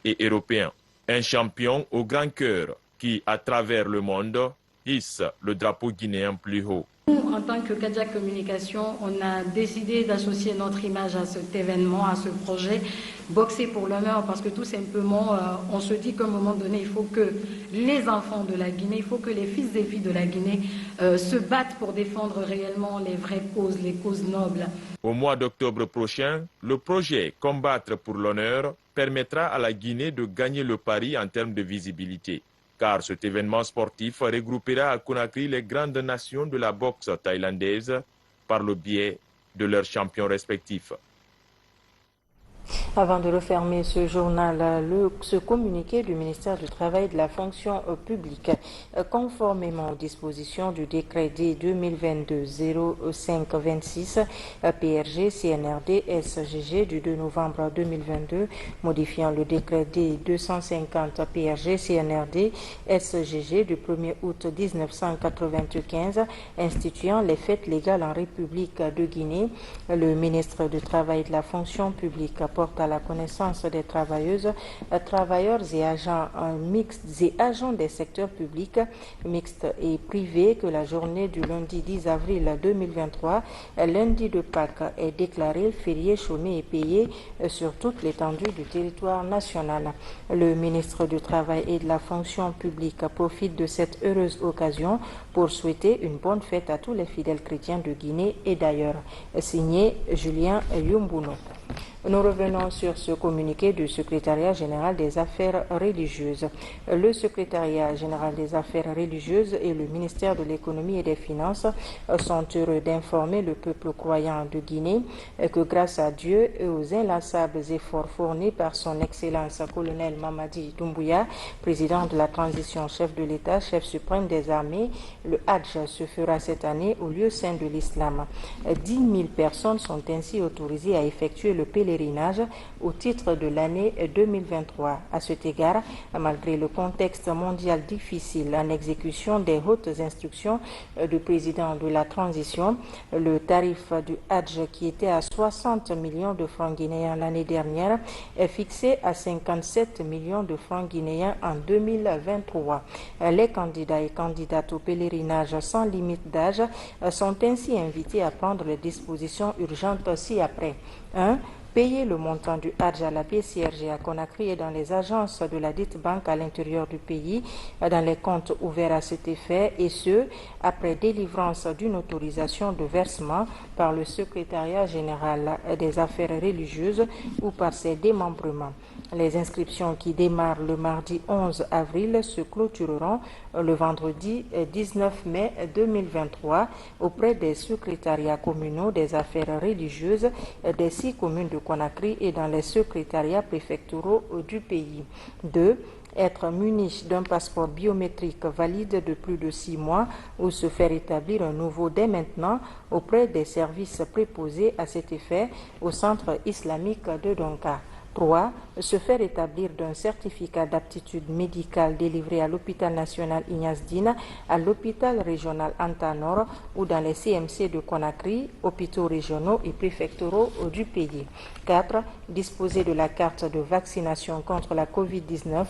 et européen. Un champion au grand cœur qui, à travers le monde, hisse le drapeau guinéen plus haut. Nous, en tant que Kadiak Communication, on a décidé d'associer notre image à cet événement, à ce projet, Boxer pour l'honneur, parce que tout simplement, on se dit qu'à un moment donné, il faut que les enfants de la Guinée, il faut que les fils et filles de la Guinée se battent pour défendre réellement les vraies causes, les causes nobles. Au mois d'octobre prochain, le projet Combattre pour l'honneur permettra à la Guinée de gagner le pari en termes de visibilité. Car cet événement sportif regroupera à Conakry les grandes nations de la boxe thaïlandaise par le biais de leurs champions respectifs. Avant de refermer ce journal, ce communiqué du ministère du Travail et de la Fonction publique, conformément aux dispositions du décret D 2022-0526 PRG CNRD SGG du 2 novembre 2022, modifiant le décret D 250 PRG CNRD SGG du 1er août 1995, instituant les fêtes légales en République de Guinée. Le ministre du Travail et de la Fonction publique porte à la connaissance des travailleuses, travailleurs et agents mixtes et agents des secteurs publics, mixtes et privés que la journée du lundi 10 avril 2023, lundi de Pâques, est déclarée férié, chômé et payé sur toute l'étendue du territoire national. Le ministre du Travail et de la Fonction publique profite de cette heureuse occasion pour souhaiter une bonne fête à tous les fidèles chrétiens de Guinée et d'ailleurs. Signé Julien Yumbuno. Nous revenons sur ce communiqué du secrétariat général des affaires religieuses. Le secrétariat général des affaires religieuses et le ministère de l'économie et des finances sont heureux d'informer le peuple croyant de Guinée que grâce à Dieu et aux inlassables efforts fournis par son excellence colonel Mamadi Doumbouya, président de la transition, chef de l'État, chef suprême des armées, le Hajj se fera cette année au lieu saint de l'islam. 10 000 personnes sont ainsi autorisées à effectuer le pèlerinage au titre de l'année 2023. À cet égard, malgré le contexte mondial difficile en exécution des hautes instructions du président de la transition, le tarif du Hajj qui était à 60 millions de francs guinéens l'année dernière est fixé à 57 millions de francs guinéens en 2023. Les candidats et candidates au pèlerinage sans limite d'âge sont ainsi invités à prendre les dispositions urgentes ci-après. 1. Payer le montant du Hajj à la BCRG à Conakry et dans les agences de la dite banque à l'intérieur du pays, dans les comptes ouverts à cet effet, et ce, après délivrance d'une autorisation de versement par le secrétariat général des affaires religieuses ou par ses démembrements. Les inscriptions qui démarrent le mardi 11 avril se clôtureront le vendredi 19 mai 2023 auprès des secrétariats communaux des affaires religieuses des 6 communes de Conakry et dans les secrétariats préfectoraux du pays. 2. Être muni d'un passeport biométrique valide de plus de 6 mois ou se faire établir un nouveau dès maintenant auprès des services préposés à cet effet au centre islamique de Donka. 3. se faire établir d'un certificat d'aptitude médicale délivré à l'hôpital national Ignace Dine, à l'hôpital régional Antanor ou dans les CMC de Conakry, hôpitaux régionaux et préfectoraux du pays. 4. Disposer de la carte de vaccination contre la COVID-19,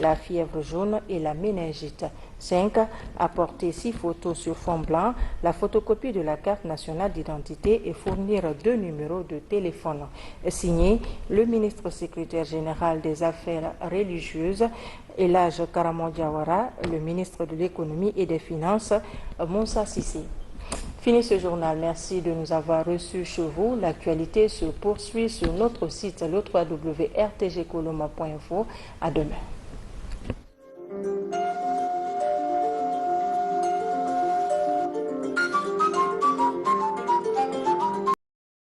la fièvre jaune et la méningite. 5. Apporter 6 photos sur fond blanc, la photocopie de la carte nationale d'identité et fournir 2 numéros de téléphone. Signé le ministre secrétaire général des Affaires religieuses, Elhadji Karamo Diawara, le ministre de l'économie et des finances, Moussa Cissé. Fini ce journal. Merci de nous avoir reçus chez vous. L'actualité se poursuit sur notre site le www.rtgcoloma.info. À demain.